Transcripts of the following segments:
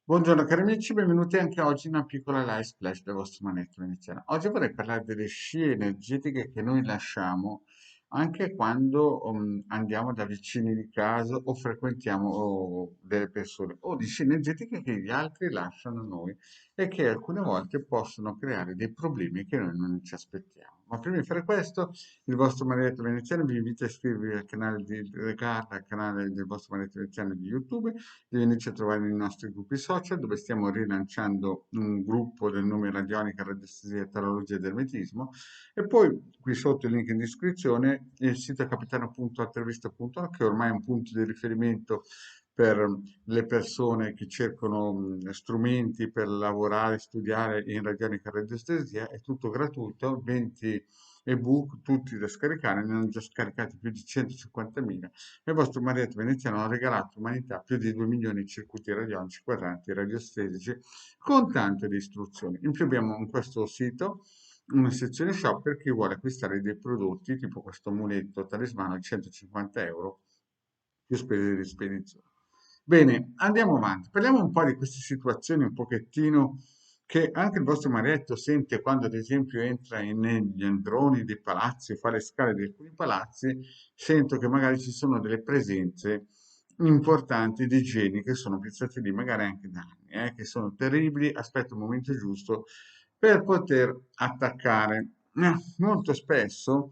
Buongiorno cari amici, benvenuti anche oggi in una piccola live splash del vostro manetto veneziano. Oggi vorrei parlare delle scie energetiche che noi lasciamo anche quando andiamo da vicini di casa o frequentiamo delle persone, o di scie energetiche che gli altri lasciano a noi e che alcune volte possono creare dei problemi che noi non ci aspettiamo. Ma prima di fare questo, il vostro manetto veneziano vi invita a iscrivervi al canale di Regarda, al canale del vostro manetto veneziano di YouTube, di venirci a trovare nei nostri gruppi social dove stiamo rilanciando un gruppo del nome Radionica, Radiestesia, Tarologia ed Ermetismo, e poi qui sotto il link in descrizione il sito capitano.altervista.org, che ormai è un punto di riferimento per le persone che cercano strumenti per lavorare, studiare in radionica radiestesia. È tutto gratuito, 20 ebook, tutti da scaricare, ne hanno già scaricati più di 150.000 e il vostro Marietto veneziano ha regalato all'umanità più di 2 milioni di circuiti radionici quadranti radiostesici con tante di istruzioni. In più abbiamo in questo sito una sezione shop per chi vuole acquistare dei prodotti tipo questo muletto talismano a 150 euro più spese di spedizione. Bene, andiamo avanti. Parliamo un po' di queste situazioni un pochettino che anche il vostro Marietto sente quando ad esempio entra negli androni dei palazzi o fa le scale di alcuni palazzi. Sento che magari ci sono delle presenze importanti di geni che sono piazzati lì magari anche da anni, che sono terribili, aspetta il momento giusto per poter attaccare. Molto spesso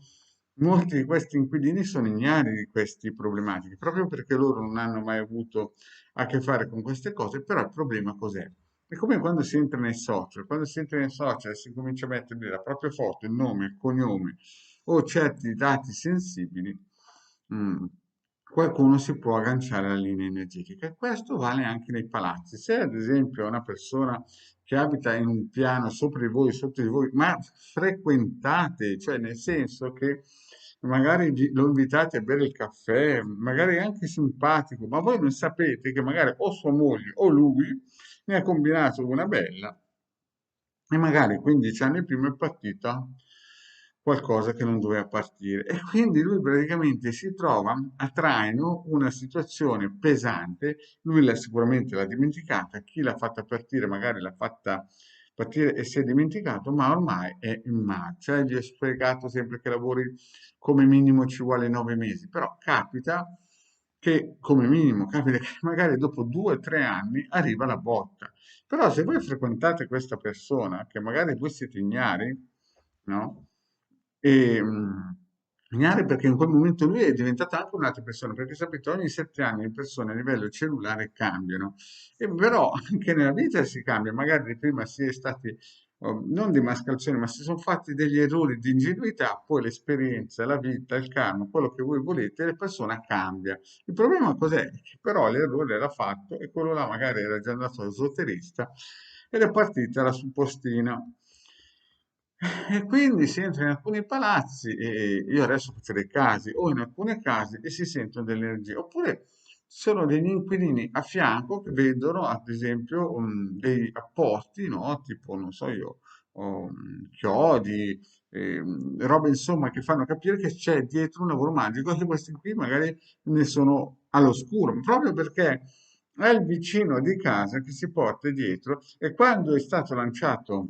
molti di questi inquilini sono ignari di queste problematiche, proprio perché loro non hanno mai avuto a che fare con queste cose, però il problema cos'è? È come quando si entra nei social, quando si entra nei social e si comincia a mettere lì la propria foto, il nome, il cognome o certi dati sensibili, mm, qualcuno si può agganciare alla linea energetica. E questo vale anche nei palazzi. Se ad esempio una persona che abita in un piano sopra di voi, sotto di voi, ma frequentate, cioè nel senso che magari lo invitate a bere il caffè, magari anche simpatico, ma voi non sapete che magari o sua moglie o lui ne ha combinato una bella e magari 15 anni prima è partita qualcosa che non doveva partire. E quindi lui praticamente si trova a traino una situazione pesante. Lui sicuramente l'ha dimenticata, chi l'ha fatta partire magari l'ha fatta partire e si è dimenticato, ma ormai è in marcia. Gli ho spiegato sempre che lavori come minimo ci vuole 9 mesi, però capita che come minimo capita che magari dopo 2 o 3 anni arriva la botta. Però se voi frequentate questa persona, che magari voi siete ignari, no? E, ignari perché in quel momento lui è diventato anche un'altra persona, perché sapete, ogni 7 anni le persone a livello cellulare cambiano, e però anche nella vita si cambia, magari prima si è stati, non di mascalzone, ma si sono fatti degli errori di ingenuità, poi l'esperienza, la vita, il karma, quello che voi volete, la persona cambia. Il problema cos'è? Che però l'errore l'ha fatto e quello là magari era già andato all'esoterista ed è partita la suppostina. E quindi si entra in alcuni palazzi, e io adesso faccio dei casi, o in alcune case e si sentono delle energie, oppure ci sono degli inquilini a fianco che vedono, ad esempio, dei apposti, no? Tipo, non so io, chiodi, robe insomma che fanno capire che c'è dietro un lavoro magico e che questi qui magari ne sono all'oscuro, proprio perché è il vicino di casa che si porta dietro e quando è stato lanciato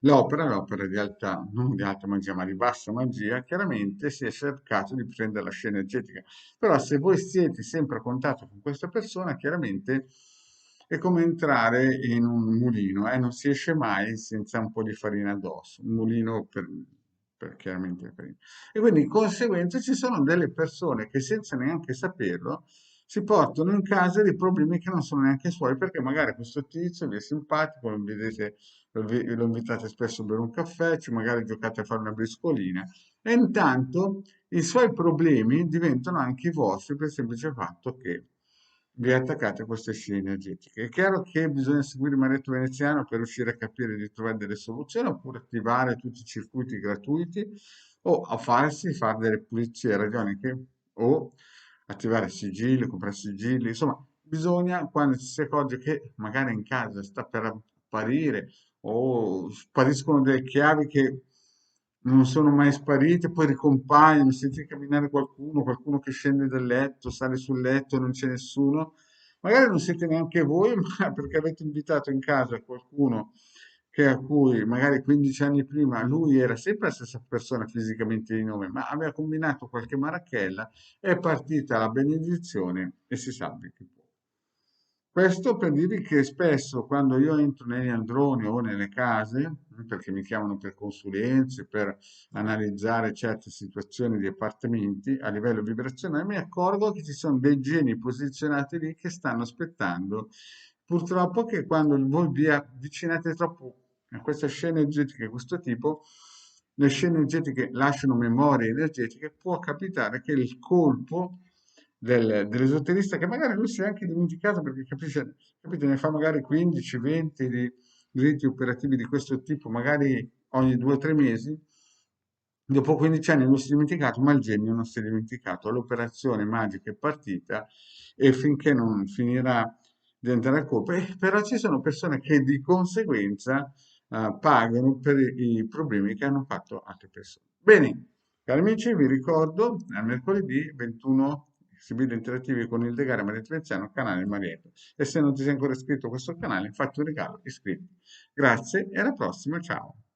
l'opera di alta, non di alta magia, ma di bassa magia, chiaramente si è cercato di prendere la scena energetica. Però se voi siete sempre a contatto con questa persona, chiaramente è come entrare in un mulino, non si esce mai senza un po' di farina addosso, un mulino per chiaramente farina. E quindi di conseguenza ci sono delle persone che senza neanche saperlo si portano in casa dei problemi che non sono neanche suoi, perché magari questo tizio vi è simpatico, lo vedete, lo invitate spesso a bere un caffè, magari giocate a fare una briscolina, e intanto i suoi problemi diventano anche i vostri per il semplice fatto che vi attaccate a queste scie energetiche. È chiaro che bisogna seguire il Maretto Veneziano per riuscire a capire di trovare delle soluzioni, oppure attivare tutti i circuiti gratuiti, o a fare delle pulizie radioniche, o attivare sigilli, comprare sigilli, insomma, bisogna quando ci si accorge che magari in casa sta per apparire o spariscono delle chiavi che non sono mai sparite, poi ricompaiono, senti camminare qualcuno, qualcuno che scende dal letto, sale sul letto e non c'è nessuno. magari non siete neanche voi, ma perché avete invitato in casa qualcuno a cui magari 15 anni prima lui era sempre la stessa persona fisicamente di nome, ma aveva combinato qualche marachella, è partita la benedizione e si salvi chi può. Questo per dirvi che spesso quando io entro negli androni o nelle case, perché mi chiamano per consulenze, per analizzare certe situazioni di appartamenti a livello vibrazionale, mi accorgo che ci sono dei geni posizionati lì che stanno aspettando. Purtroppo che quando voi vi avvicinate troppo a queste scene energetiche di questo tipo, le scene energetiche lasciano memorie energetiche, può capitare che il colpo dell'esoterista, che magari lui si è anche dimenticato perché capisce, capite, ne fa magari 15, 20 di riti operativi di questo tipo, magari ogni 2 o 3 mesi. Dopo 15 anni lui si è dimenticato, ma il genio non si è dimenticato. L'operazione magica è partita e finché non finirà di andare a colpo. Però ci sono persone che di conseguenza pagano per i problemi che hanno fatto altre persone. Bene, cari amici, vi ricordo, al mercoledì 21 esibiti interattivi con il Degare Maria Treviziano, canale Marietto. E se non ti sei ancora iscritto a questo canale, fatti un regalo, iscriviti. Grazie e alla prossima, ciao.